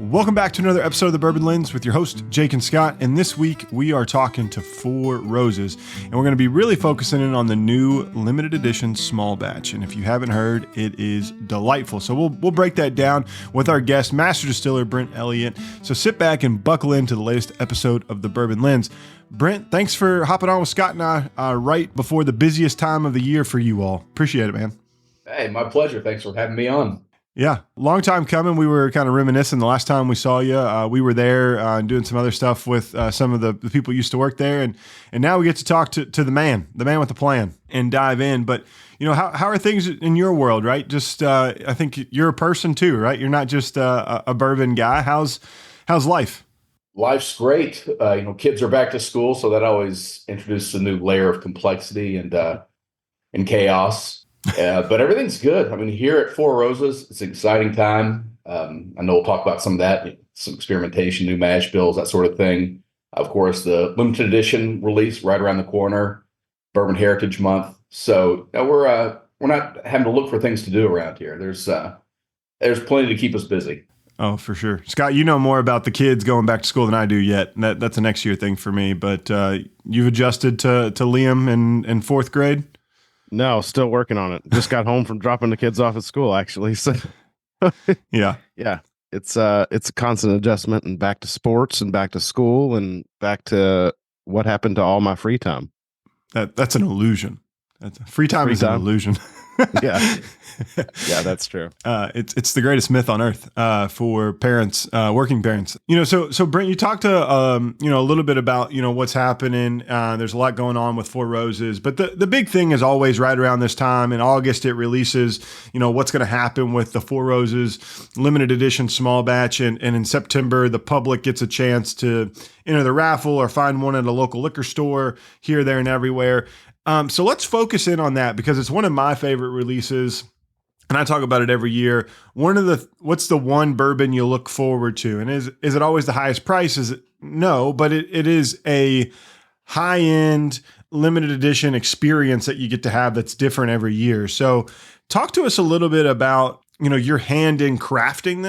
Welcome back to another episode of the Bourbon Lens with your host, Jake and Scott. And this week we are talking to Four Roses, and we're going to be really focusing in on the new limited edition small batch. And if you haven't heard, it is delightful. So we'll break that down with our guest, Master Distiller Brent Elliott. So sit back and buckle into the latest episode of the Bourbon Lens. Brent, thanks for hopping on with Scott and I right before the busiest time of the year for you all. Appreciate it, man. Hey, my pleasure. Thanks for having me on. Yeah, long time coming. We were kind of reminiscing the last time we saw you. We were there doing some other stuff with some of the people who used to work there, and now we get to talk to the man with the plan, and dive in. But you know, how are things in your world, right? Just I think you're a person too, right? You're not just a bourbon guy. How's life? Life's great. Kids are back to school, so that always introduces a new layer of complexity and chaos. But everything's good. I mean, here at Four Roses, it's an exciting time. I know we'll talk about some of that, some experimentation, new mashbills, that sort of thing. Of course, the limited edition release right around the corner, Bourbon Heritage Month. So we're not having to look for things to do around here. There's plenty to keep us busy. Oh, for sure. Scott, you know more about the kids going back to school than I do yet. That's a next year thing for me. But you've adjusted to Liam in fourth grade? No, still working on it. Just got home from dropping the kids off at school, actually. So yeah. It's a constant adjustment, and back to sports and back to school and back to what happened to all my free time. That's an illusion. Free time is an illusion. Yeah. Yeah, that's true. It's the greatest myth on earth for parents, working parents. So Brent, you talked to a little bit about what's happening. There's a lot going on with Four Roses, but the big thing is always right around this time in August. It releases what's going to happen with the Four Roses limited edition small batch, and in September the public gets a chance to enter the raffle or find one at a local liquor store here, there, and everywhere. So let's focus in on that because it's one of my favorite releases. And I talk about it every year. What's the one bourbon you look forward to? And is it always the highest price? Is it? No, but it is a high-end limited edition experience that you get to have that's different every year. So talk to us a little bit about, your hand in crafting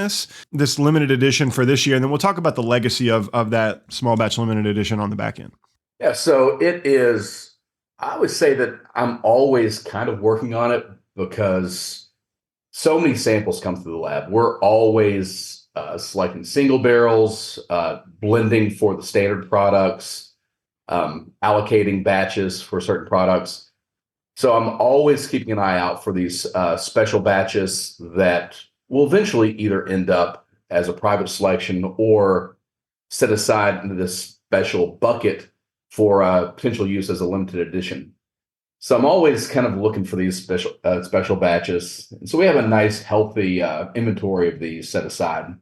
this limited edition for this year. And then we'll talk about the legacy of that small batch limited edition on the back end. Yeah, so it is, I would say that I'm always kind of working on it because so many samples come through the lab. We're always selecting single barrels, blending for the standard products, allocating batches for certain products. So I'm always keeping an eye out for these special batches that will eventually either end up as a private selection or set aside into this special bucket for potential use as a limited edition. So I'm always kind of looking for these special batches. And so we have a nice, healthy inventory of these set aside.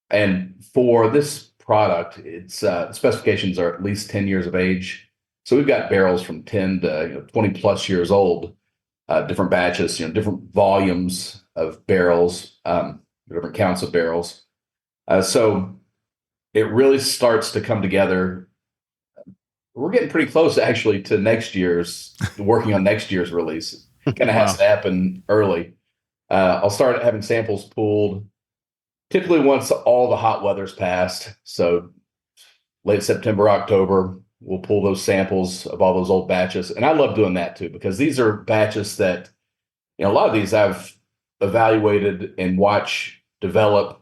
And for this product, its specifications are at least 10 years of age. So we've got barrels from 10 to 20 plus years old, different batches, different volumes of barrels, different counts of barrels. So it really starts to come together. We're getting pretty close actually to working on next year's release. It kind of has to happen early. I'll start having samples pulled typically once all the hot weather's passed. So late September, October, we'll pull those samples of all those old batches. And I love doing that too, because these are batches that, a lot of these I've evaluated and watched develop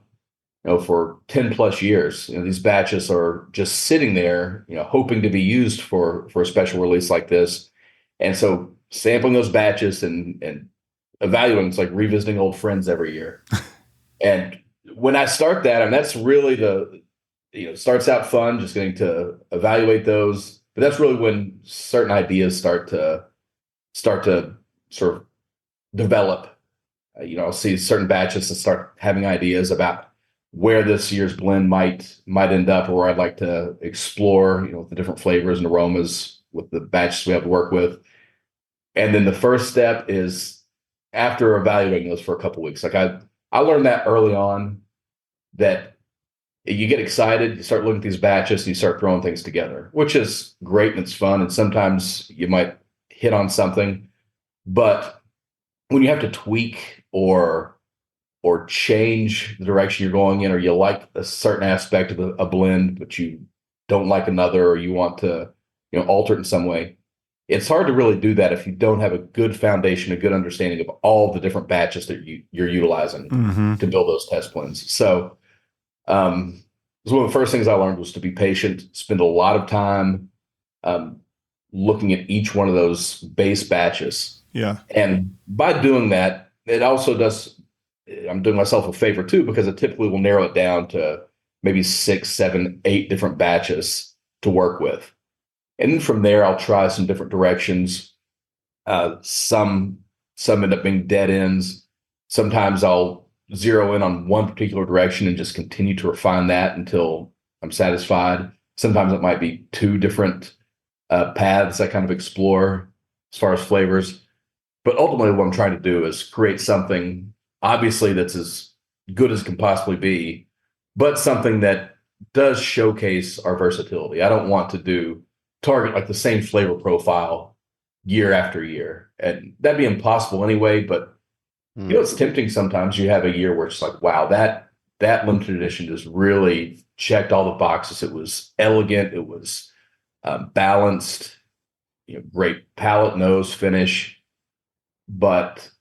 for 10 plus years. These batches are just sitting there, hoping to be used for a special release like this. And so sampling those batches and evaluating, it's like revisiting old friends every year. And when I start that, and that's really starts out fun, just getting to evaluate those. But that's really when certain ideas start to sort of develop. I'll see certain batches and start having ideas about where this year's blend might end up, or where I'd like to explore, the different flavors and aromas with the batches we have to work with. And then the first step is after evaluating those for a couple of weeks. Like I learned that early on, that you get excited, you start looking at these batches, and you start throwing things together, which is great and it's fun. And sometimes you might hit on something, but when you have to tweak or or change the direction you're going in, or you like a certain aspect of a blend, but you don't like another, or you want to, alter it in some way. It's hard to really do that if you don't have a good foundation, a good understanding of all the different batches that you're utilizing to build those test blends. So, it was one of the first things I learned was to be patient, spend a lot of time looking at each one of those base batches. Yeah. And by doing that, it also does, I'm doing myself a favor too, because it typically will narrow it down to maybe 6, 7, 8 different batches to work with. And then from there, I'll try some different directions. Some end up being dead ends. Sometimes I'll zero in on one particular direction and just continue to refine that until I'm satisfied. Sometimes it might be 2 different paths I kind of explore as far as flavors. But ultimately, what I'm trying to do is create something, obviously, that's as good as it can possibly be, but something that does showcase our versatility. I don't want to target like the same flavor profile year after year. And that'd be impossible anyway, but it's tempting sometimes. You have a year where it's like, wow, that limited edition just really checked all the boxes. It was elegant. It was balanced, great palate, nose, finish. But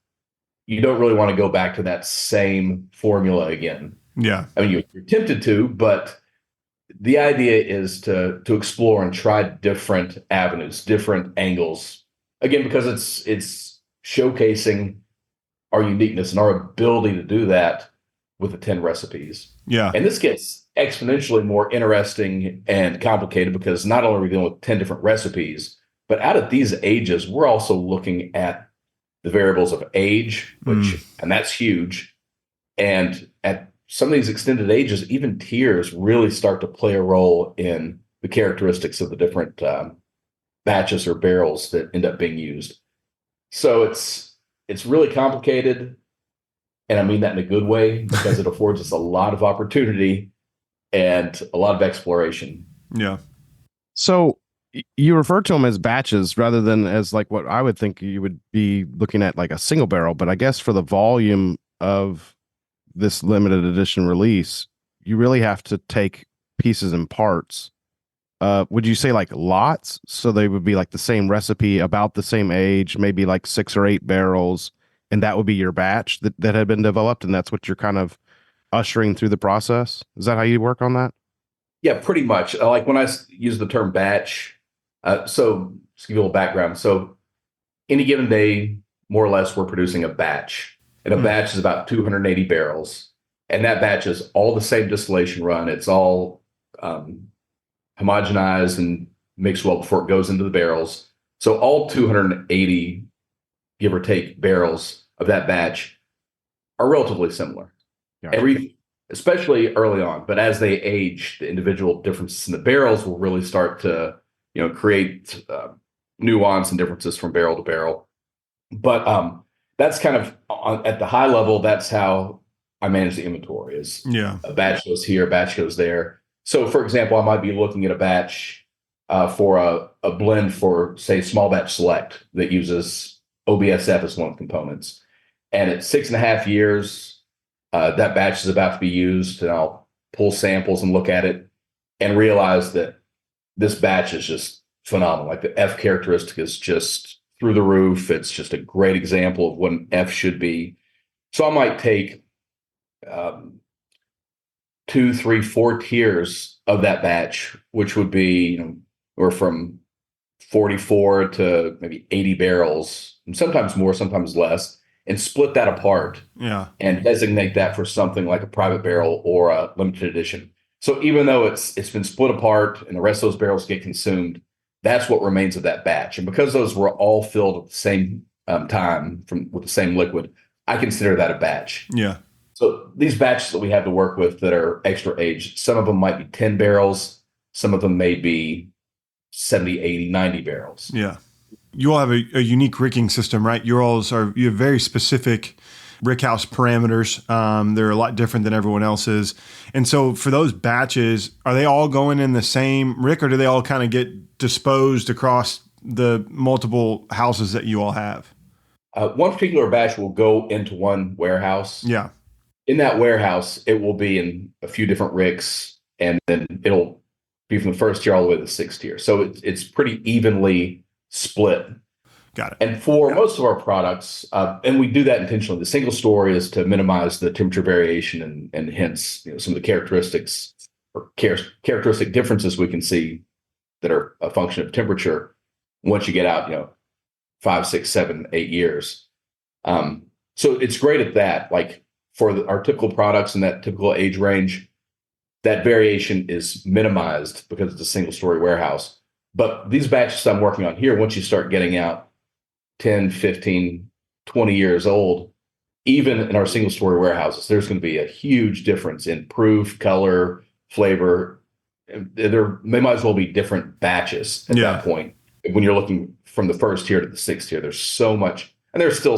you don't really want to go back to that same formula again. Yeah. I mean, you're tempted to, but the idea is to explore and try different avenues, different angles. Again, because it's showcasing our uniqueness and our ability to do that with the 10 recipes. Yeah. And this gets exponentially more interesting and complicated because not only are we dealing with 10 different recipes, but out of these ages, we're also looking at the variables of age, and that's huge. And at some of these extended ages, even tiers really start to play a role in the characteristics of the different batches or barrels that end up being used. So it's really complicated, and I mean that in a good way because it affords us a lot of opportunity and a lot of exploration. Yeah. So you refer to them as batches rather than as like what I would think you would be looking at like a single barrel, but I guess for the volume of this limited edition release, you really have to take pieces and parts. Would you say like lots? So they would be like the same recipe, about the same age, maybe like 6 or 8 barrels, and that would be your batch that had been developed, and that's what you're kind of ushering through the process? Is that how you work on that? Yeah, pretty much. Like when I use the term batch, so just to give you a little background. So any given day, more or less, we're producing a batch. And a batch is about 280 barrels. And that batch is all the same distillation run. It's all homogenized and mixed well before it goes into the barrels. So all 280, give or take, barrels of that batch are relatively similar. Gotcha. Especially early on. But as they age, the individual differences in the barrels will really start to create nuance and differences from barrel to barrel. But that's kind of at the high level. That's how I manage the inventory. Is a batch goes here, a batch goes there. So, for example, I might be looking at a batch for a blend for, say, small batch select that uses OBSF as one of the components, and at 6.5 years, that batch is about to be used, and I'll pull samples and look at it and realize that this batch is just phenomenal. Like the F characteristic is just through the roof. It's just a great example of what an F should be. So I might take 2, 3, 4 tiers of that batch, which would be, or from 44 to maybe 80 barrels, and sometimes more, sometimes less, and split that apart. Yeah. And designate that for something like a private barrel or a limited edition. So even though it's been split apart and the rest of those barrels get consumed, that's what remains of that batch. And because those were all filled at the same time with the same liquid, I consider that a batch. Yeah. So these batches that we have to work with that are extra aged, some of them might be 10 barrels. Some of them may be 70, 80, 90 barrels. Yeah. You all have a unique ricking system, right? You have very specific rickhouse parameters. They're a lot different than everyone else's. And so for those batches, are they all going in the same rick, or do they all kind of get disposed across the multiple houses that you all have? One particular batch will go into one warehouse. Yeah. in that warehouse, it will be in a few different ricks, and then it'll be from the first tier all the way to the sixth tier. So it's pretty evenly split. Got it. And for most of our products, and we do that intentionally, the single story is to minimize the temperature variation and hence some of the characteristics or characteristic differences we can see that are a function of temperature once you get out, 5, 6, 7, 8 years. So it's great at that. Like for our typical products in that typical age range, that variation is minimized because it's a single story warehouse. But these batches I'm working on here, once you start getting out 10, 15, 20 years old, even in our single story warehouses, there's going to be a huge difference in proof, color, flavor. They might as well be different batches at that point. When you're looking from the first tier to the sixth tier, there's so much, and there's still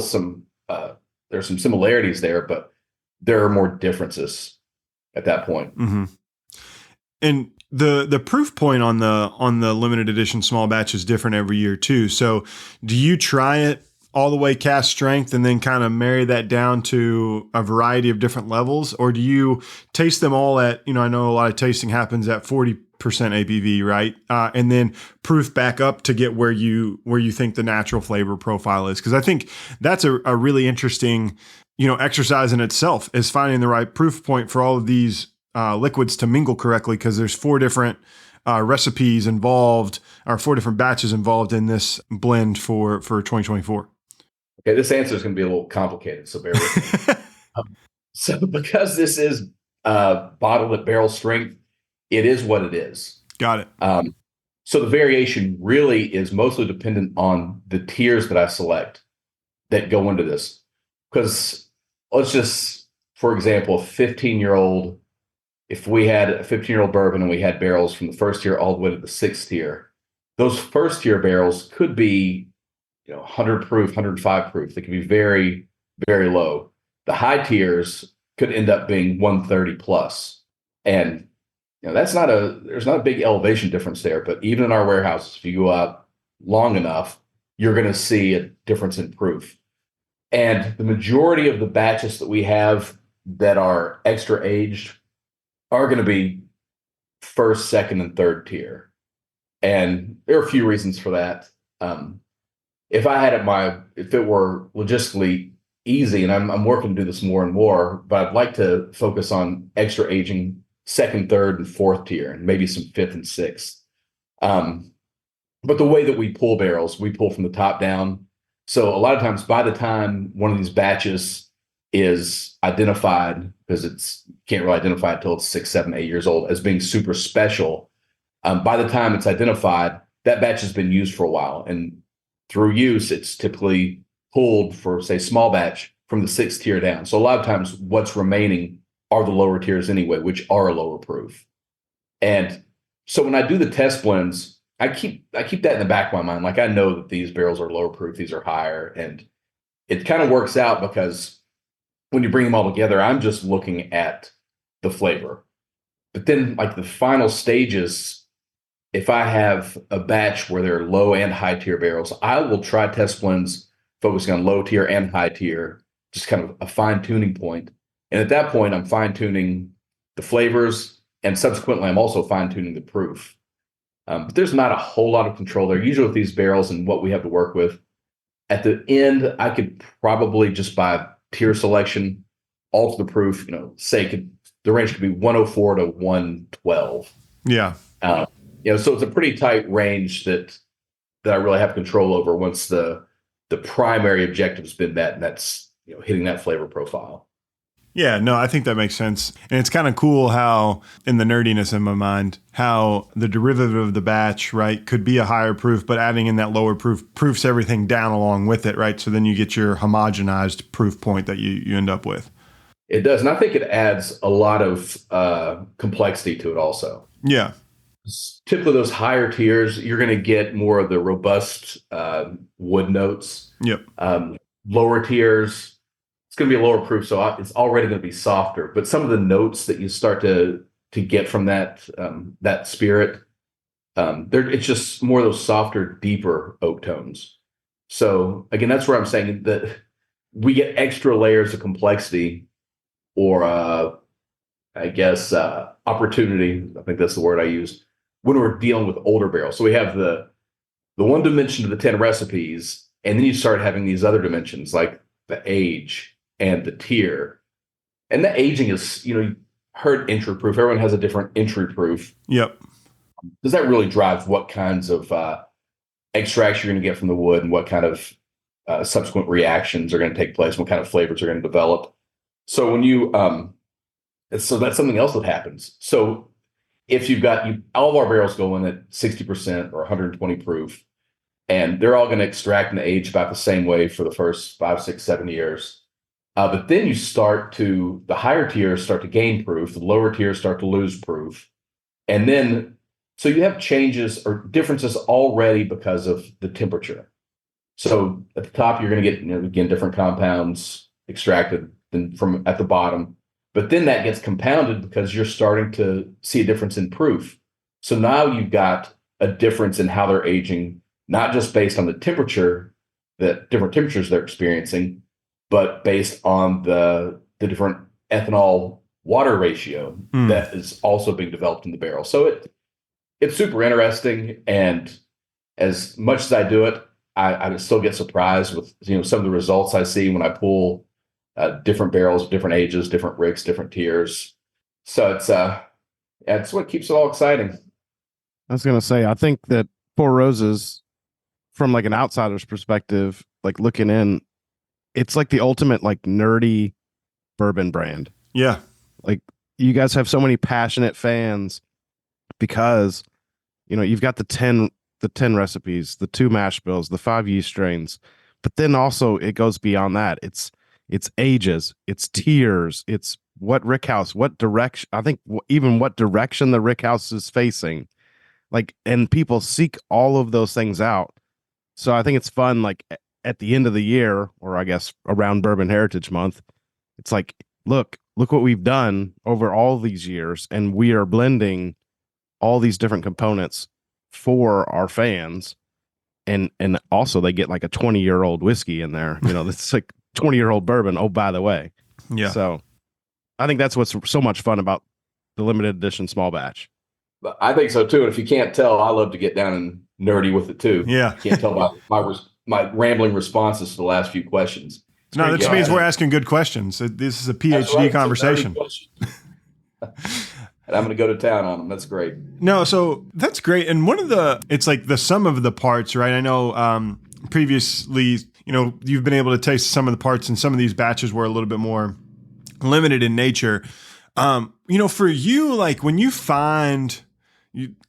there's some similarities there, but there are more differences at that point. Mm-hmm. And the proof point on the limited edition small batch is different every year too. So do you try it all the way cast strength and then kind of marry that down to a variety of different levels? Or do you taste them all at, I know a lot of tasting happens at 40% ABV, right? And then proof back up to get where you think the natural flavor profile is. Because I think that's a really interesting, exercise in itself, is finding the right proof point for all of these liquids to mingle correctly, because there's 4 different recipes involved, or 4 different batches involved in this blend for 2024. Okay, this answer is going to be a little complicated, so bear with me. So because this is bottled at barrel strength, it is what it is. Got it. So the variation really is mostly dependent on the tiers that I select that go into this. Because let's just, for example, 15-year-old, if we had a 15-year-old bourbon and we had barrels from the first tier all the way to the sixth tier, those first tier barrels could be 100 proof, 105 proof. They could be very, very low. The high tiers could end up being 130 plus. And there's not a big elevation difference there, but even in our warehouses, if you go up long enough, you're going to see a difference in proof. And the majority of the batches that we have that are extra aged are going to be first, second, and third tier. And there are a few reasons for that. If it were logistically easy, and I'm working to do this more and more, but I'd like to focus on extra aging second, third, and fourth tier, and maybe some fifth and sixth. But the way that we pull barrels, we pull from the top down. So a lot of times, by the time one of these batches is identified, because can't really identify it until it's 6, 7, 8 years old, as being super special, by the time it's identified, that batch has been used for a while. And through use, it's typically pulled for, say, small batch from the sixth tier down. So a lot of times what's remaining are the lower tiers anyway, which are lower proof. And so when I do the test blends, I keep that in the back of my mind. Like, I know that these barrels are lower proof, these are higher. And it kind of works out because when you bring them all together, I'm just looking at the flavor. But then, like, the final stages, if I have a batch where there are low and high tier barrels, I will try test blends focusing on low tier and high tier, just kind of a fine tuning point. And at that point, I'm fine tuning the flavors, and subsequently, I'm also fine tuning the proof. But there's not a whole lot of control there. Usually with these barrels and what we have to work with, at the end, I could probably just by tier selection alter the proof. The range could be 104 to 112. Yeah. So it's a pretty tight range that I really have control over once the primary objective has been met, and that's hitting that flavor profile. Yeah, no, I think that makes sense. And it's kind of cool how, in the nerdiness in my mind, how the derivative of the batch, right, could be a higher proof, but adding in that lower proof proofs everything down along with it, right? So then you get your homogenized proof point that you end up with. It does. And I think it adds a lot of complexity to it also. Yeah. Typically, those higher tiers, you're going to get more of the robust wood notes. Yep. Lower tiers, it's going to be a lower proof, so it's already going to be softer. But some of the notes that you start to get from that spirit, it's just more of those softer, deeper oak tones. So again, that's where I'm saying that we get extra layers of complexity or opportunity. I think that's the word I used when we're dealing with older barrels. So we have the one dimension of the 10 recipes, and then you start having these other dimensions like the age and the tier. And the aging is, you heard entry proof. Everyone has a different entry proof. Yep. Does that really drive what kinds of extracts you're going to get from the wood and what kind of subsequent reactions are going to take place, what kind of flavors are going to develop? So when you, so that's something else that happens. So if you've got all of our barrels go in at 60% or 120 proof, and they're all going to extract and age about the same way for the first 5, 6, 7 years. But then the higher tiers start to gain proof, the lower tiers start to lose proof. And then, so you have changes or differences already because of the temperature. So at the top, you're going to get, again, different compounds extracted than from at the bottom. But then that gets compounded because you're starting to see a difference in proof. So now you've got a difference in how they're aging, not just based on the temperature, the different temperatures they're experiencing, but based on the different ethanol water ratio that is also being developed in the barrel. So it's super interesting. And as much as I do it, I still get surprised with some of the results I see when I pull different barrels, different ages, different ricks, different tiers. So it's what keeps it all exciting. I was gonna say, I think that Four Roses, from like an outsider's perspective, like looking in, it's like the ultimate like nerdy bourbon brand. Yeah. Like you guys have so many passionate fans because you've got the 10 recipes, the 2 mash bills, the 5 yeast strains, but then also it goes beyond that. It's ages, it's tiers, it's what rickhouse, what direction, I think even what direction the rickhouse is facing. Like, and people seek all of those things out. So I think it's fun, like at the end of the year, or I guess around Bourbon Heritage Month, it's like, look what we've done over all these years, and we are blending all these different components for our fans. And also they get like a 20-year-old whiskey in there. That's like 20-year-old bourbon. Oh, by the way. Yeah. So I think that's what's so much fun about the limited edition small batch. I think so too. And if you can't tell, I love to get down and nerdy with it too. Yeah. Can't tell by my rambling responses to the last few questions. No, that just means we're asking good questions. This is a PhD conversation. And I'm going to go to town on them. That's great. No, so that's great. And it's like the sum of the parts, right? I know previously, you've been able to taste some of the parts, and some of these batches were a little bit more limited in nature. For you, like when you find,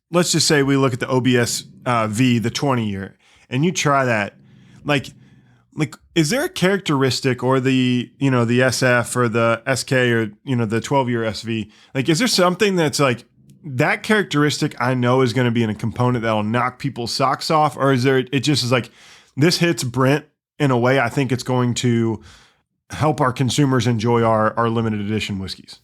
let's just say we look at the OBS V, the 20-year, and you try that, like, is there a characteristic, or the SF or the SK, or, the 12-year SV? Like, is there something that's like that characteristic I know is going to be in a component that'll knock people's socks off? Or it just is like, this hits Brent in a way I think it's going to help our consumers enjoy our limited edition whiskeys?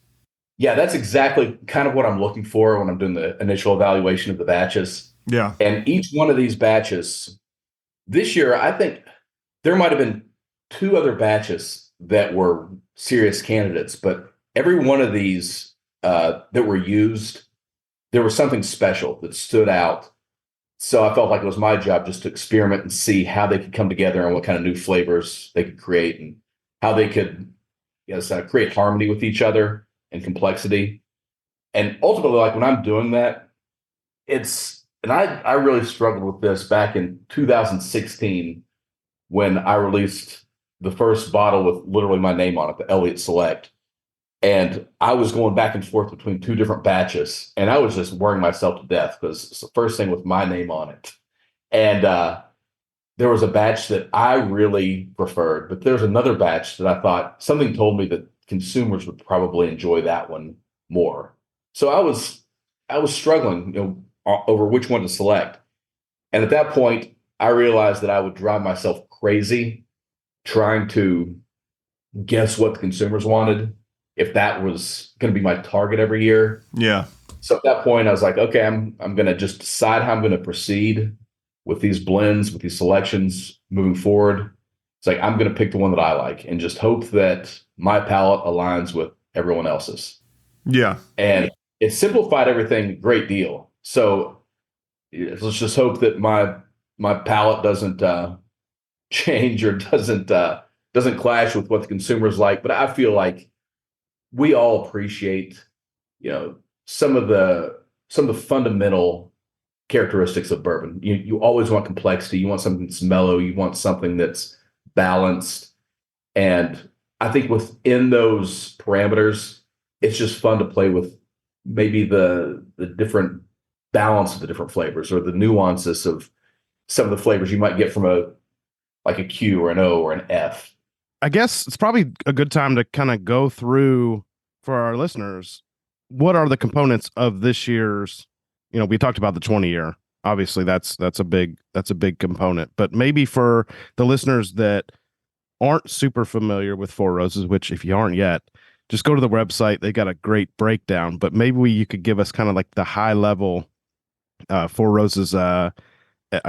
Yeah, that's exactly kind of what I'm looking for when I'm doing the initial evaluation of the batches. Yeah. And each one of these batches this year, I think there might have been 2 other batches that were serious candidates, but every one of these that were used, there was something special that stood out. So I felt like it was my job just to experiment and see how they could come together and what kind of new flavors they could create, and how they could create harmony with each other and complexity. And ultimately, like when I'm doing that, I really struggled with this back in 2016 when I released the first bottle with literally my name on it, the Elliott Select. And I was going back and forth between 2 different batches, and I was just worrying myself to death because it's the first thing with my name on it. And there was a batch that I really preferred, but there's another batch that I thought, something told me that consumers would probably enjoy that one more. So I was struggling, over which one to select. And at that point, I realized that I would drive myself crazy trying to guess what the consumers wanted, if that was going to be my target every year. Yeah. So at that point, I was like, okay, I'm going to just decide how I'm going to proceed with these blends, with these selections moving forward. It's like, I'm going to pick the one that I like and just hope that my palate aligns with everyone else's. Yeah. And it simplified everything a great deal. So let's just hope that my palate doesn't change or doesn't clash with what the consumers like. But I feel like we all appreciate, some of the fundamental characteristics of bourbon. You always want complexity. You want something that's mellow. You want something that's balanced. And I think within those parameters, it's just fun to play with maybe the different balance of the different flavors or the nuances of some of the flavors you might get from a Q or an O or an F. I guess it's probably a good time to kind of go through for our listeners, what are the components of this year's, we talked about the 20-year. Obviously that's a big component, but maybe for the listeners that aren't super familiar with Four Roses, which if you aren't yet, just go to the website. They got a great breakdown, but maybe you could give us kind of like the high level Four Roses, I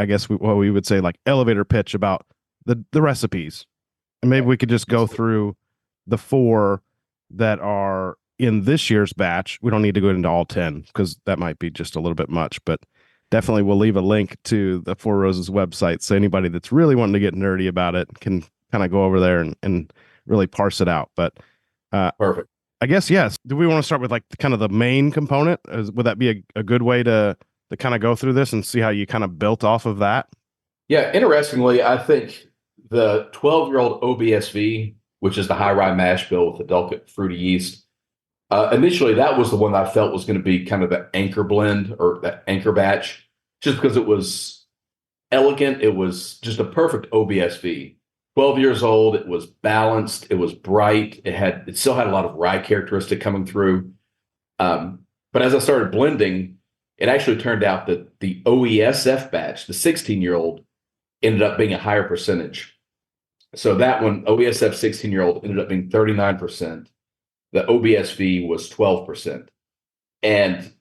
guess what we would say like elevator pitch about the recipes. And maybe we could just go through the 4 that are in this year's batch. We don't need to go into all 10 because that might be just a little bit much, but definitely we'll leave a link to the Four Roses website. So anybody that's really wanting to get nerdy about it can kind of go over there and really parse it out. But Perfect. I guess, yes. Do we want to start with like kind of the main component? Would that be a good way to kind of go through this and see how you kind of built off of that? Yeah. Interestingly, I think the 12-year-old OBSV, which is the high rye mash bill with the delicate fruity yeast, initially that was the one that I felt was going to be kind of the anchor blend or the anchor batch, just because it was elegant. It was just a perfect OBSV. 12 years old. It was balanced. It was bright. It still had a lot of rye characteristic coming through. But as I started blending, it actually turned out that the OESF batch, the 16-year-old, ended up being a higher percentage. So that one, OESF 16-year-old, ended up being 39%. The OBSV was 12%. And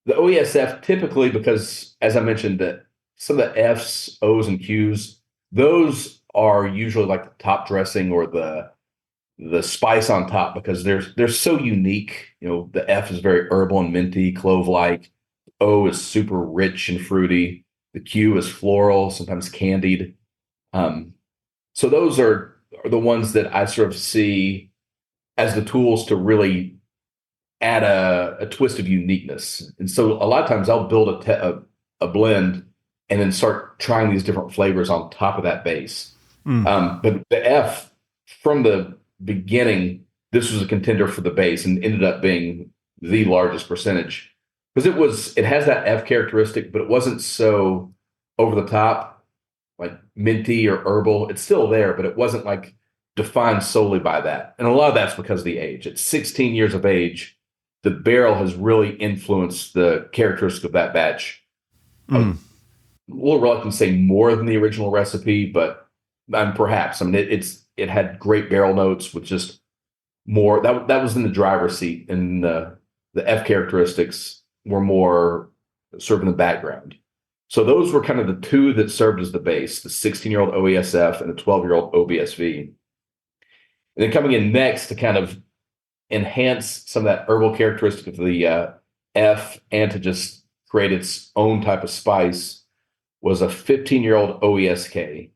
the OESF typically, because as I mentioned, that some of the Fs, Os, and Qs, those are usually like the top dressing or the spice on top because they're so unique. The F is very herbal and minty, clove-like. O is super rich and fruity. The Q is floral, sometimes candied. So those are the ones that I sort of see as the tools to really add a twist of uniqueness. And so a lot of times I'll build a blend and then start trying these different flavors on top of that base. But the F, from the beginning, this was a contender for the base and ended up being the largest percentage because it has that F characteristic, but it wasn't so over the top, like minty or herbal. It's still there, but it wasn't like defined solely by that. And a lot of that's because of the age. At 16 years of age, the barrel has really influenced the characteristic of that batch. I'm a little reluctant to say more than the original recipe, but perhaps. I mean, it had great barrel notes with just more. That was in the driver's seat, and the F characteristics were more sort of in the background. So those were kind of the 2 that served as the base: the 16-year-old OESF and the 12-year-old OBSV. And then coming in next to kind of enhance some of that herbal characteristic of the F and to just create its own type of spice was a 15-year-old OESK.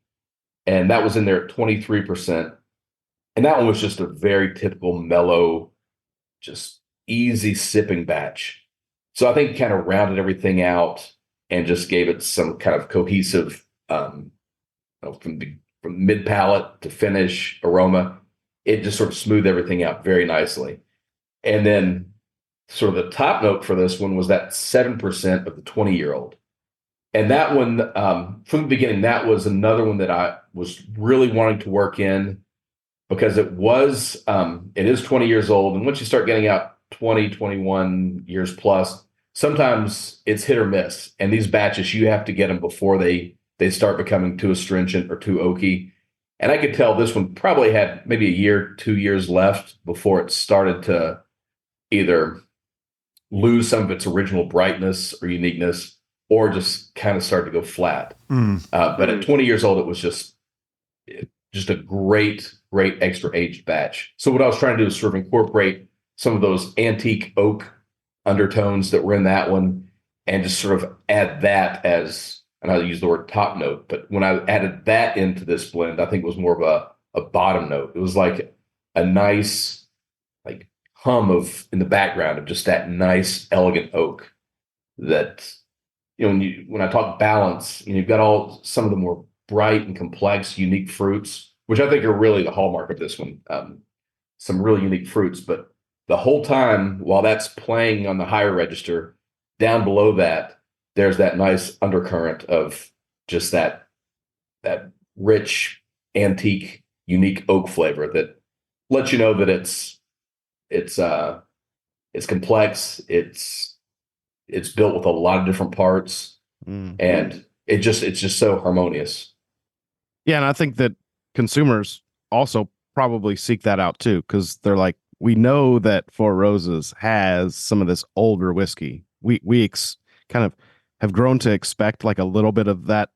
And that was in there at 23%. And that one was just a very typical mellow, just easy sipping batch. So I think it kind of rounded everything out and just gave it some kind of cohesive, from mid palate to finish aroma. It just sort of smoothed everything out very nicely. And then sort of the top note for this one was that 7% of the 20-year-old. And that one, from the beginning, that was another one that I was really wanting to work in because it is 20 years old. And once you start getting out 20, 21 years plus, sometimes it's hit or miss. And these batches, you have to get them before they start becoming too astringent or too oaky. And I could tell this one probably had maybe a year, 2 years left before it started to either lose some of its original brightness or uniqueness, or just kind of start to go flat. But at 20 years old, it was just a great extra aged batch. So what I was trying to do is sort of incorporate some of those antique oak undertones that were in that one, and just sort of add that as, and I use the word top note, but when I added that into this blend, I think it was more of a bottom note. It was like a nice like hum of in the background of just that nice, elegant oak that, when I talk balance, you've got all some of the more bright and complex, unique fruits, which I think are really the hallmark of this one. Some really unique fruits, but the whole time while that's playing on the higher register, down below that, there's that nice undercurrent of just that rich, antique, unique oak flavor that lets you know that it's complex. It's built with a lot of different parts, and it's just so harmonious. Yeah, and I think that consumers also probably seek that out too, because they're like, we know that Four Roses has some of this older whiskey. We kind of have grown to expect like a little bit of that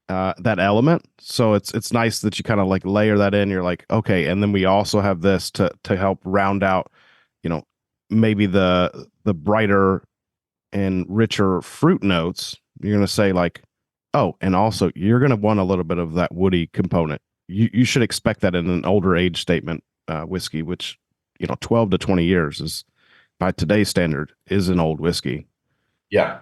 element. So it's nice that you kind of like layer that in. You're like, okay, and then we also have this to help round out, maybe the brighter and richer fruit notes. You're going to say like, oh, and also you're going to want a little bit of that woody component. You should expect that in an older age statement whiskey, which 12 to 20 years is, by today's standard, is an old whiskey. Yeah.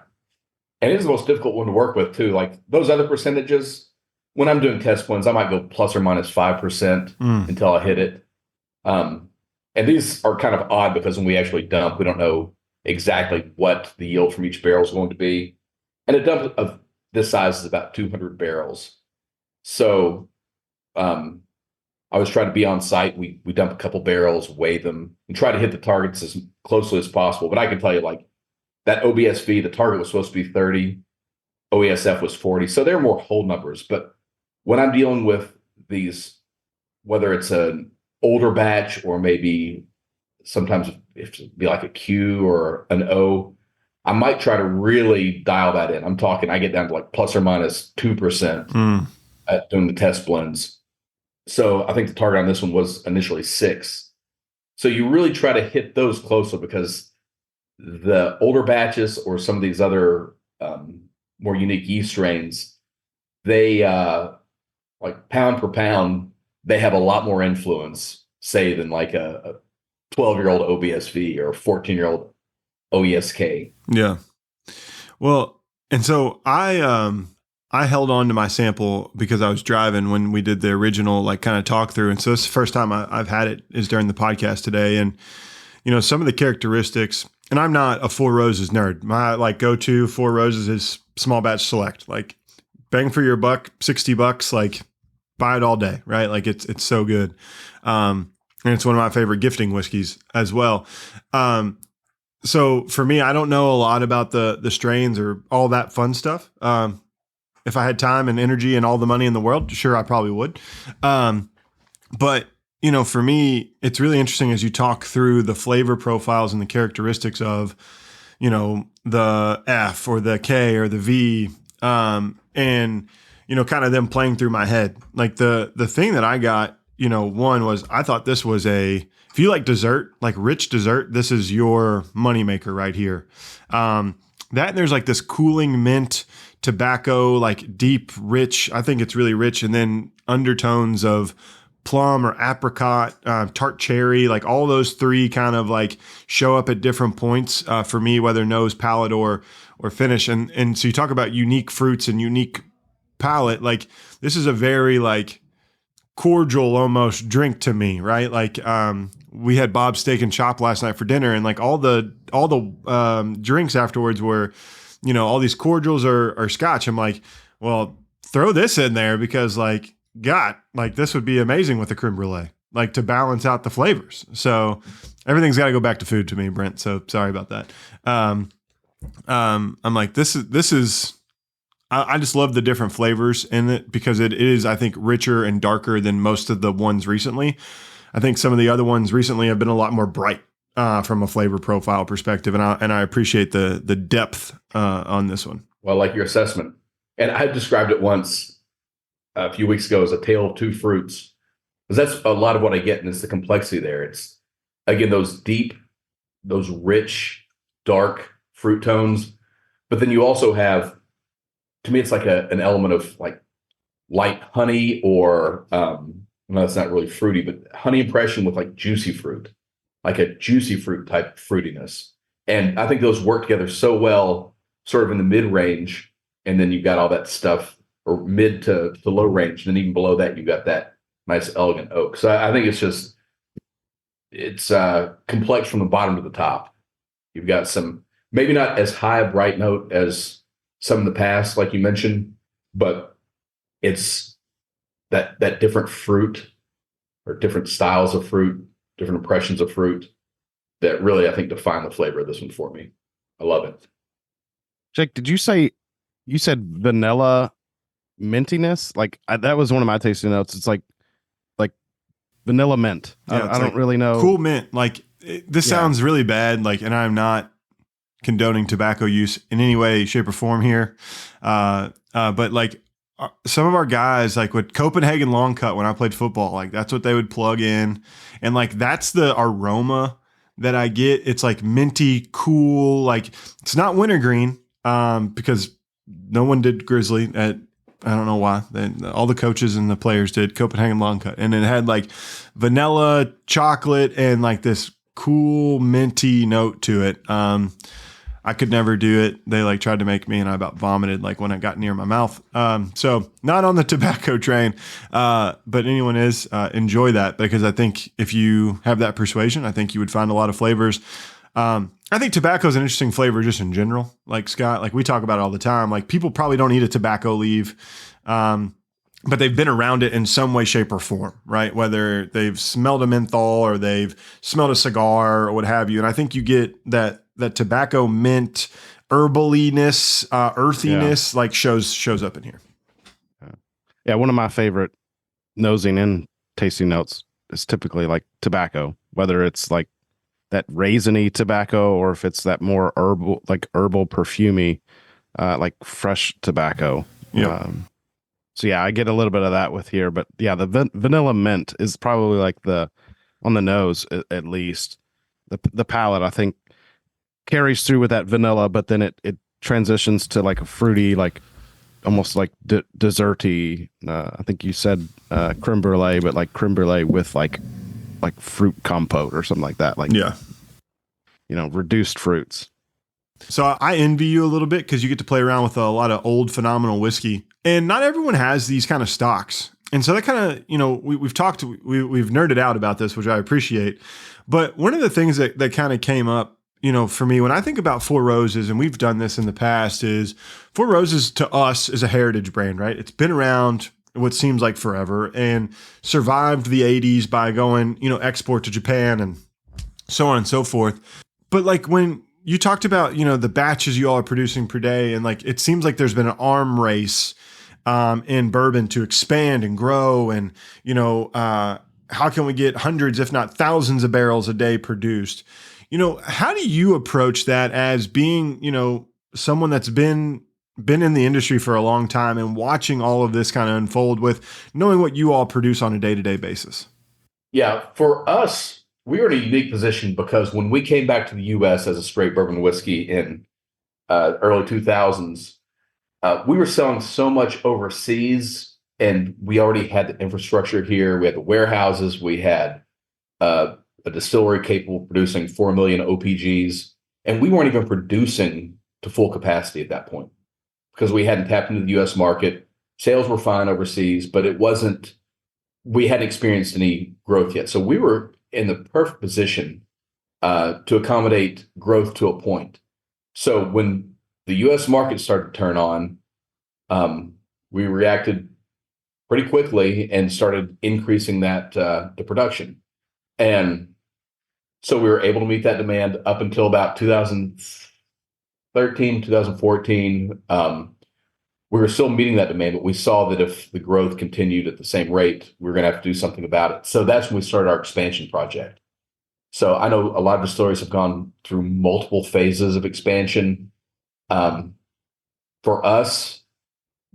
And it is the most difficult one to work with too. Like those other percentages, when I'm doing test blends, I might go plus or minus 5% until I hit it. And these are kind of odd because when we actually dump, we don't know exactly what the yield from each barrel is going to be. And a dump of this size is about 200 barrels. So I was trying to be on site. We dump a couple barrels, weigh them, and try to hit the targets as closely as possible. But I can tell you, like, that OBSV, the target was supposed to be 30, OESF was 40. So they're more whole numbers. But when I'm dealing with these, whether it's an older batch or maybe sometimes if it'd be like a Q or an O, I might try to really dial that in. I'm talking, I get down to like plus or minus 2% at doing the test blends. So I think the target on this one was initially 6. So you really try to hit those closer because the older batches or some of these other more unique yeast strains, they like pound per pound, they have a lot more influence, say, than like a 12-year-old OBSV or a 14-year-old OESK. Yeah. Well, and so I held on to my sample because I was driving when we did the original like kind of talk through. And so this is the first time I've had it is during the podcast today. And, some of the characteristics, and I'm not a Four Roses nerd. My like go-to Four Roses is small batch select, like bang for your buck, $60, like buy it all day, right? Like it's so good. And it's one of my favorite gifting whiskeys as well. So for me, I don't know a lot about the strains or all that fun stuff. If I had time and energy and all the money in the world, sure, I probably would. But, for me, it's really interesting as you talk through the flavor profiles and the characteristics of, the F or the K or the V, and, kind of them playing through my head. Like the thing that I got, one was I thought this was if you like dessert, like rich dessert, this is your moneymaker right here. That there's like this cooling mint tobacco, like deep, rich. I think it's really rich. And then undertones of plum or apricot, tart cherry, like all those three kind of like show up at different points for me, whether nose, palate, or finish. And so you talk about unique fruits and unique palate. Like this is a very like cordial almost drink to me, right? Like we had Bob's Steak and Chop last night for dinner, and like all the drinks afterwards were, all these cordials are scotch. I'm like, well, throw this in there because like, God, like this would be amazing with the creme brulee, like to balance out the flavors. So everything's got to go back to food to me, Brent. So sorry about that. I'm like, this is, I just love the different flavors in it because it is, I think, richer and darker than most of the ones recently. I think some of the other ones recently have been a lot more bright from a flavor profile perspective, and I appreciate the depth on this one. Well, I like your assessment, and I described it once a few weeks ago as a tale of two fruits, because that's a lot of what I get, and it's the complexity there. It's again those deep, those rich, dark fruit tones. But then you also have, to me, it's like an element of like light honey or, no, it's not really fruity, but honey impression with like juicy fruit, like a juicy fruit type fruitiness. And I think those work together so well, sort of in the mid range. And then you've got all that stuff, or mid to low range. And then even below that, you've got that nice, elegant oak. So I think it's complex from the bottom to the top. You've got some, maybe not as high a bright note as some in the past, like you mentioned, but it's that different fruit or different styles of fruit, different impressions of fruit that really, I think, define the flavor of this one for me. I love it. Jake, did you said vanilla mintiness? Like that was one of my tasting notes. It's like vanilla mint. Yeah, I don't really know. Cool mint. Like this sounds really bad. Like, and I'm not condoning tobacco use in any way, shape, or form here. But like some of our guys, like with Copenhagen long cut, when I played football, like that's what they would plug in, and like that's the aroma that I get. It's like minty, cool. Like it's not wintergreen, because no one did Grizzly at. I don't know why. All the coaches and the players did Copenhagen long cut, and it had like vanilla, chocolate, and like this cool minty note to it. I could never do it. They like tried to make me, and I about vomited like when it got near my mouth. So not on the tobacco train, but anyone is, enjoy that, because I think if you have that persuasion, I think you would find a lot of flavors. I think tobacco is an interesting flavor just in general. Like Scott, like we talk about it all the time. Like people probably don't eat a tobacco leaf, but they've been around it in some way, shape, or form, right? Whether they've smelled a menthol or they've smelled a cigar or what have you. And I think you get that tobacco mint herbaliness, earthiness, like shows up in here. Yeah, one of my favorite nosing and tasting notes is typically like tobacco, whether it's like that raisiny tobacco or if it's that more herbal perfumey, like fresh tobacco. Yeah. So yeah, I get a little bit of that with here, but yeah, the vanilla mint is probably like on the nose at least. The palate, I think, carries through with that vanilla, but then it transitions to like a fruity, like almost like desserty. I think you said creme brulee, but like creme brulee with like fruit compote or something like that. Like, yeah, reduced fruits. So I envy you a little bit because you get to play around with a lot of old phenomenal whiskey, and not everyone has these kind of stocks. And so that kind of, we've nerded out about this, which I appreciate. But one of the things that kind of came up, for me, when I think about Four Roses, and we've done this in the past, is Four Roses to us is a heritage brand, right? It's been around what seems like forever and survived the 80s by going, export to Japan and so on and so forth. But like when you talked about, the batches you all are producing per day, and like it seems like there's been an arm race in bourbon to expand and grow, and how can we get hundreds, if not thousands, of barrels a day produced? How do you approach that as being, someone that's been in the industry for a long time and watching all of this kind of unfold, with knowing what you all produce on a day-to-day basis? Yeah, for us, we were in a unique position because when we came back to the U.S. as a straight bourbon whiskey in early 2000s, we were selling so much overseas, and we already had the infrastructure here. We had the warehouses. We had a distillery capable of producing 4 million OPGs, and we weren't even producing to full capacity at that point because we hadn't tapped into the U.S. market. Sales were fine overseas, but we hadn't experienced any growth yet. So we were in the perfect position to accommodate growth to a point. So when the U.S. market started to turn on, we reacted pretty quickly and started increasing the production. And so we were able to meet that demand up until about 2013, 2014. We were still meeting that demand, but we saw that if the growth continued at the same rate, we were going to have to do something about it. So that's when we started our expansion project. So I know a lot of distilleries have gone through multiple phases of expansion. For us,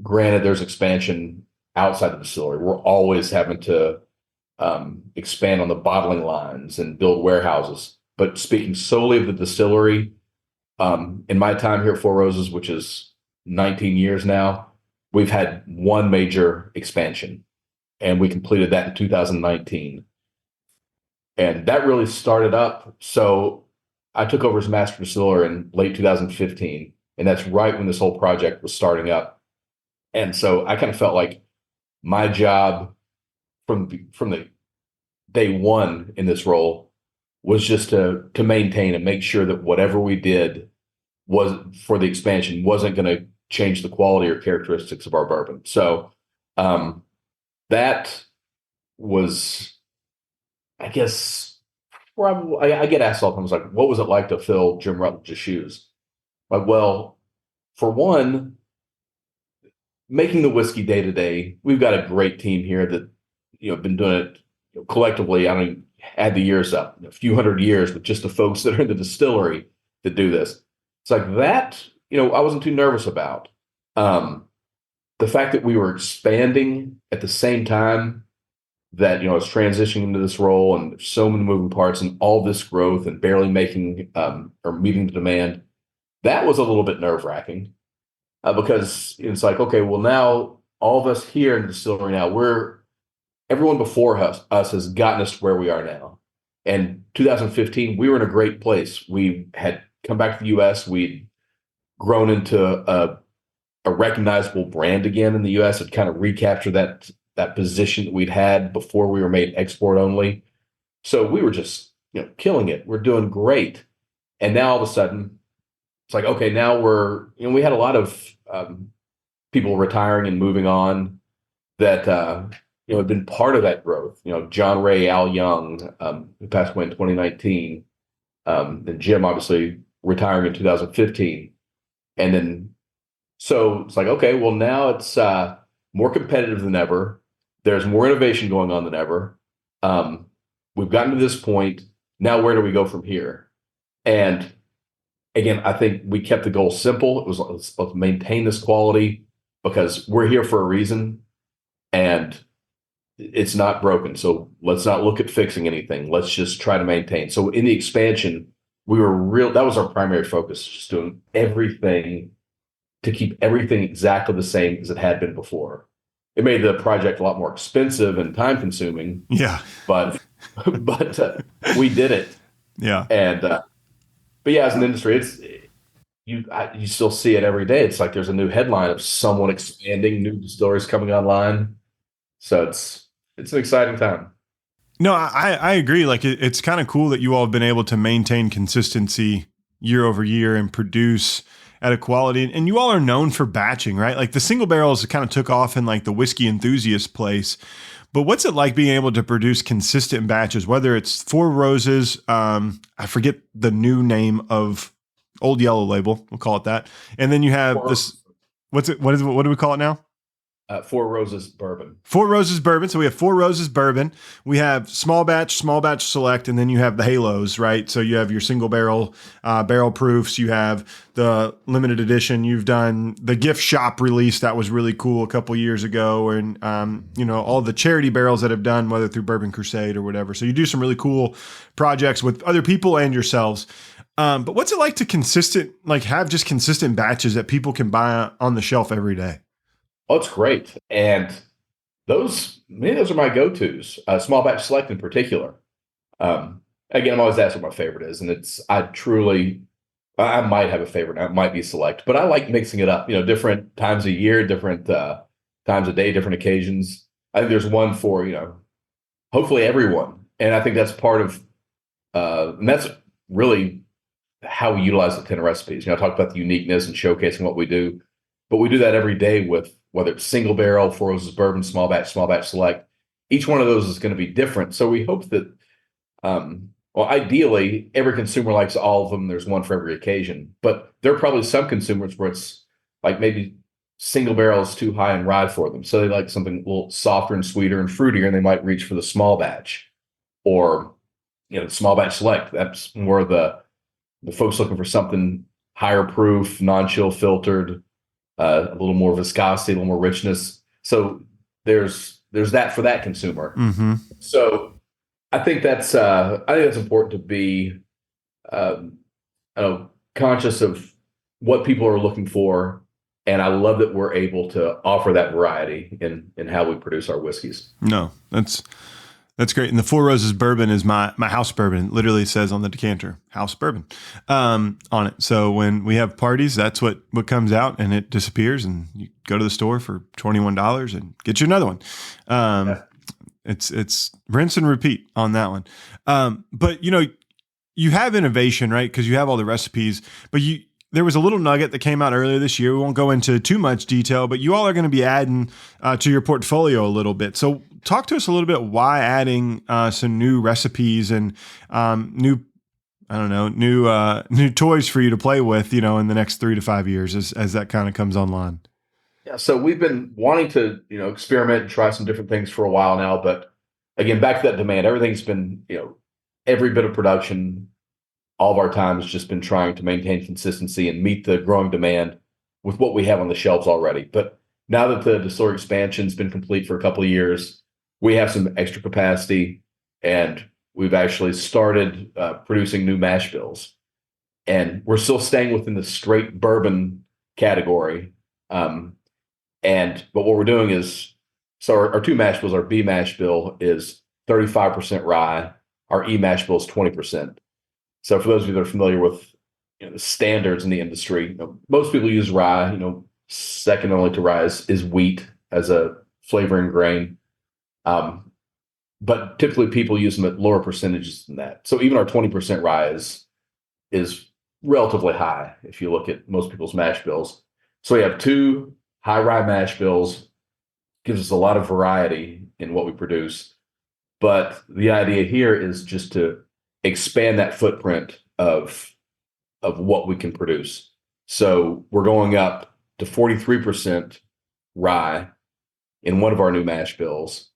granted, there's expansion outside the distillery. We're always having to expand on the bottling lines and build warehouses. But speaking solely of the distillery, in my time here at Four Roses, which is 19 years now, we've had one major expansion, and we completed that in 2019. And that really started up. So I took over as master distiller in late 2015, and that's right when this whole project was starting up. And so I kind of felt like my job from the day one in this role was just to maintain and make sure that whatever we did was for the expansion wasn't going to change the quality or characteristics of our bourbon. So that was, I guess, probably, I get asked all the time, I was like, what was it like to fill Jim Rutledge's shoes? Like, well, for one, making the whiskey day to day, we've got a great team here that, been doing it collectively. I don't add the years up, a few hundred years with just the folks that are in the distillery that do this. It's like that, I wasn't too nervous about. The fact that we were expanding at the same time that, I was transitioning into this role, and there's so many moving parts and all this growth and barely making or meeting the demand, that was a little bit nerve wracking because it's like, okay, well, now all of us here in the distillery now, everyone before us has gotten us to where we are now. And 2015, we were in a great place. We had come back to the U.S. We'd grown into a recognizable brand again in the U.S. Had kind of recaptured that position that we'd had before we were made export only. So we were just killing it. We're doing great. And now all of a sudden, it's like, okay, now we had a lot of people retiring and moving on that had been part of that growth. John Ray, Al Young, who passed away in 2019, and Jim obviously retiring in 2015. And then, so it's like, okay, well, now it's more competitive than ever. There's more innovation going on than ever. We've gotten to this point. Now, where do we go from here? And again, I think we kept the goal simple. It was let's maintain this quality because we're here for a reason, and it's not broken. So let's not look at fixing anything. Let's just try to maintain. So in the expansion, that was our primary focus, just doing everything to keep everything exactly the same as it had been before. It made the project a lot more expensive and time consuming. Yeah. But we did it. Yeah. And, but yeah, as an industry, you still see it every day. It's like there's a new headline of someone expanding, new distilleries coming online. So it's an exciting time. No, I agree. Like it's kind of cool that you all have been able to maintain consistency year over year and produce at a quality. And you all are known for batching, right? Like the single barrels kind of took off in like the whiskey enthusiast place. But what's it like being able to produce consistent batches, whether it's Four Roses, I forget the new name of Old Yellow Label, we'll call it that. And then you have what do we call it now? Four Roses Bourbon. Four Roses Bourbon. So we have Four Roses Bourbon. We have small batch select, and then you have the halos, right? So you have your single barrel, barrel proofs. You have the limited edition. You've done the gift shop release that was really cool a couple years ago, and all the charity barrels that have done, whether through Bourbon Crusade or whatever. So you do some really cool projects with other people and yourselves. But what's it like to have just consistent batches that people can buy on the shelf every day? Oh, it's great. And many of those are my go-tos, small batch select in particular. Again, I'm always asked what my favorite is. And I might have a favorite. It might be select, but I like mixing it up, different times a year, different times a day, different occasions. I think there's one for, hopefully everyone. And I think that's part of, and that's really how we utilize the 10 recipes. I talked about the uniqueness and showcasing what we do, but we do that every day with whether it's single barrel, Four Roses Bourbon, small batch select. Each one of those is going to be different. So we hope that, ideally, every consumer likes all of them. There's one for every occasion. But there are probably some consumers where it's like maybe single barrel is too high in rye for them. So they like something a little softer and sweeter and fruitier, and they might reach for the small batch. Or, small batch select. That's more the folks looking for something higher proof, non-chill filtered, a little more viscosity, a little more richness. So there's that for that consumer. Mm-hmm. So I think that's important to be I know, conscious of what people are looking for. And I love that we're able to offer that variety in how we produce our whiskeys. No, that's great. And the Four Roses bourbon is my house bourbon. It literally says on the decanter, house bourbon, on it. So when we have parties, that's what comes out, and it disappears, and you go to the store for $21 and get you another one. Yeah. It's rinse and repeat on that one. But you have innovation, right? Because you have all the recipes, but there was a little nugget that came out earlier this year. We won't go into too much detail, but you all are going to be adding to your portfolio a little bit. So talk to us a little bit why adding some new recipes and new toys for you to play with, in the next 3 to 5 years as that kind of comes online. Yeah, so we've been wanting to, experiment and try some different things for a while now. But again, back to that demand, everything's been, every bit of production, all of our time has just been trying to maintain consistency and meet the growing demand with what we have on the shelves already. But now that the distillery expansion's been complete for a couple of years, we have some extra capacity, and we've actually started producing new mash bills. And we're still staying within the straight bourbon category. But what we're doing is, so our two mash bills, our B mash bill is 35% rye, our E mash bill is 20%. So for those of you that are familiar with the standards in the industry, most people use rye. Second only to rye is wheat as a flavoring grain. But typically people use them at lower percentages than that. So even our 20% rye is relatively high if you look at most people's mash bills. So we have two high rye mash bills, gives us a lot of variety in what we produce. But the idea here is just to expand that footprint of what we can produce. So we're going up to 43% rye in one of our new mash bills,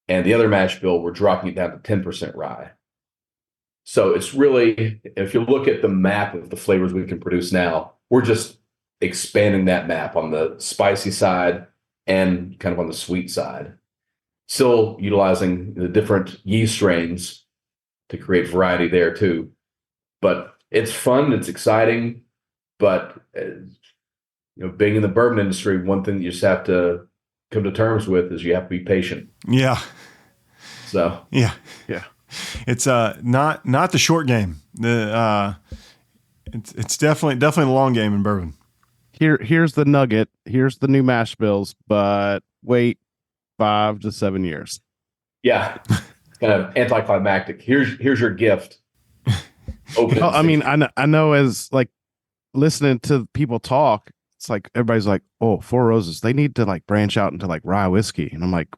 and the other mash bill, we're dropping it down to 10% rye. So it's really, if you look at the map of the flavors we can produce now, we're just expanding that map on the spicy side and kind of on the sweet side, still utilizing the different yeast strains to create variety there too. But it's fun, it's exciting, but being in the bourbon industry, one thing that you just have to come to terms with is you have to be patient. Yeah. So yeah. It's not the short game. It's definitely the long game in bourbon. Here's the nugget. Here's the new mash bills, but wait 5 to 7 years. Yeah. Kind of anticlimactic. Here's your gift. Well, I mean, I know as like listening to people talk, it's like everybody's like, oh, Four Roses, they need to like branch out into like rye whiskey. And I'm like,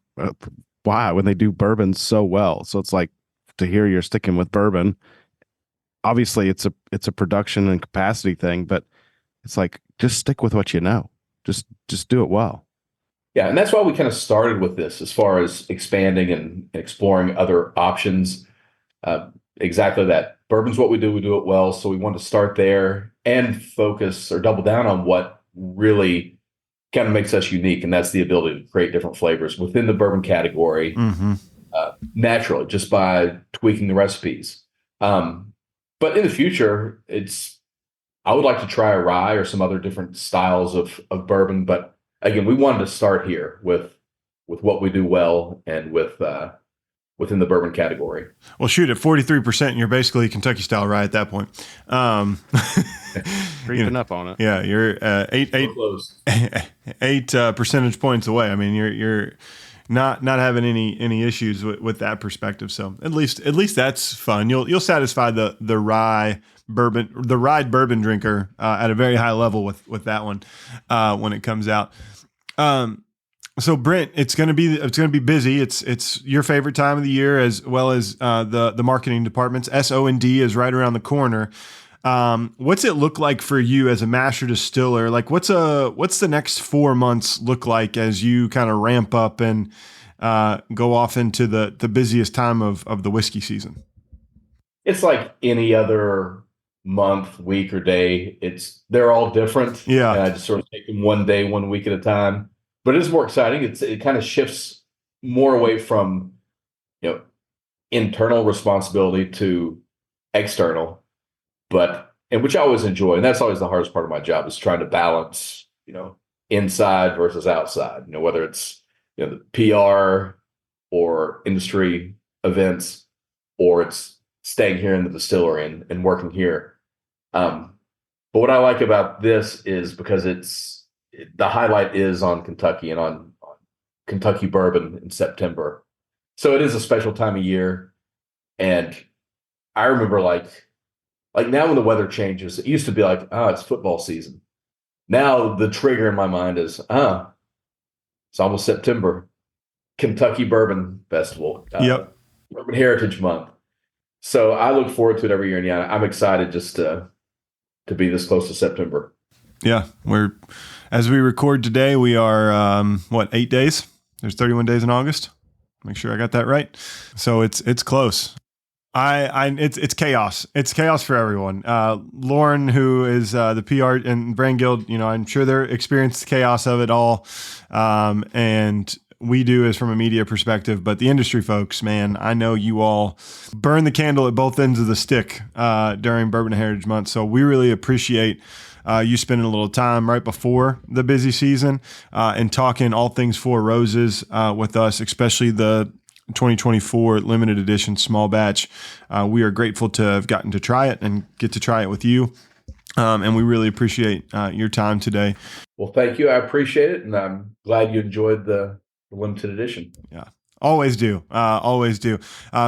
why? When they do bourbon so well. So it's like, to hear you're sticking with bourbon. Obviously it's a production and capacity thing, but it's like, just stick with what you know. Just do it well. Yeah, and that's why we kind of started with this as far as expanding and exploring other options. Exactly that. Bourbon's what we do it well. So we want to start there and focus or double down on what really kind of makes us unique. And that's the ability to create different flavors within the bourbon category, naturally, just by tweaking the recipes. But in the future, I would like to try a rye or some other different styles of bourbon. But again, we wanted to start here with what we do well and within the bourbon category. Well, shoot, at 43%, you're basically Kentucky style rye at that point. Creeping up on it. Yeah, you're eight percentage points away. I mean, you're not having any issues with that perspective. So at least that's fun. You'll satisfy the rye bourbon drinker at a very high level with that one when it comes out. So Brent, it's going to be busy. It's your favorite time of the year, as well as the marketing department's S&D is right around the corner. What's it look like for you as a master distiller? Like what's the next 4 months look like as you kind of ramp up and go off into the busiest time of the whiskey season? It's like any other month, week, or day. They're all different. Yeah. And I just sort of take them one day, 1 week at a time. But it is more exciting. It kind of shifts more away from internal responsibility to external. and which I always enjoy. And that's always the hardest part of my job, is trying to balance, inside versus outside, whether it's, the PR or industry events, or it's staying here in the distillery and working here. But what I like about this is because the highlight is on Kentucky and on Kentucky bourbon in September. So it is a special time of year. And I remember like now when the weather changes, it used to be like, it's football season. Now the trigger in my mind is, it's almost September. Kentucky Bourbon Festival. Yep. Bourbon Heritage Month. So I look forward to it every year. And yeah, I'm excited just to be this close to September. Yeah. As we record today, we are, 8 days? There's 31 days in August. Make sure I got that right. So it's close. It's chaos. It's chaos for everyone. Lauren, who is the PR and Brand Guild, I'm sure they're experienced the chaos of it all. And we do as from a media perspective, but the industry folks, man, I know you all burn the candle at both ends of the stick during Bourbon Heritage Month. So we really appreciate you spending a little time right before the busy season and talking all things Four Roses with us, especially the 2024 limited edition small batch. We are grateful to have gotten to try it and get to try it with you. And we really appreciate your time today. Well, thank you. I appreciate it. And I'm glad you enjoyed the limited edition. Yeah. Always do. Always do.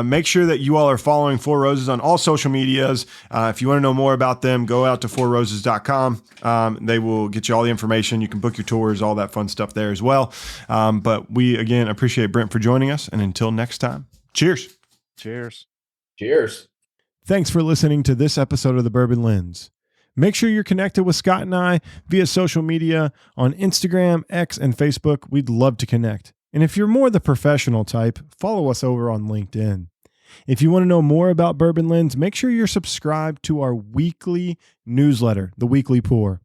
Make sure that you all are following Four Roses on all social medias. If you want to know more about them, go out to fourroses.com. They will get you all the information. You can book your tours, all that fun stuff there as well. But we, again, appreciate Brent for joining us. And until next time, cheers. Cheers. Cheers. Thanks for listening to this episode of The Bourbon Lens. Make sure you're connected with Scott and I via social media on Instagram, X, and Facebook. We'd love to connect. And if you're more the professional type, follow us over on LinkedIn. If you want to know more about Bourbon Lens, make sure you're subscribed to our weekly newsletter, The Weekly Pour.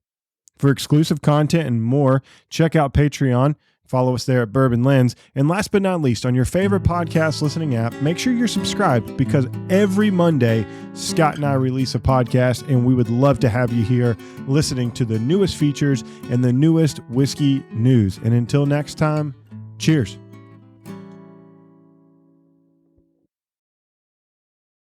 For exclusive content and more, check out Patreon. Follow us there at Bourbon Lens. And last but not least, on your favorite podcast listening app, make sure you're subscribed, because every Monday, Scott and I release a podcast, and we would love to have you here listening to the newest features and the newest whiskey news. And until next time, cheers.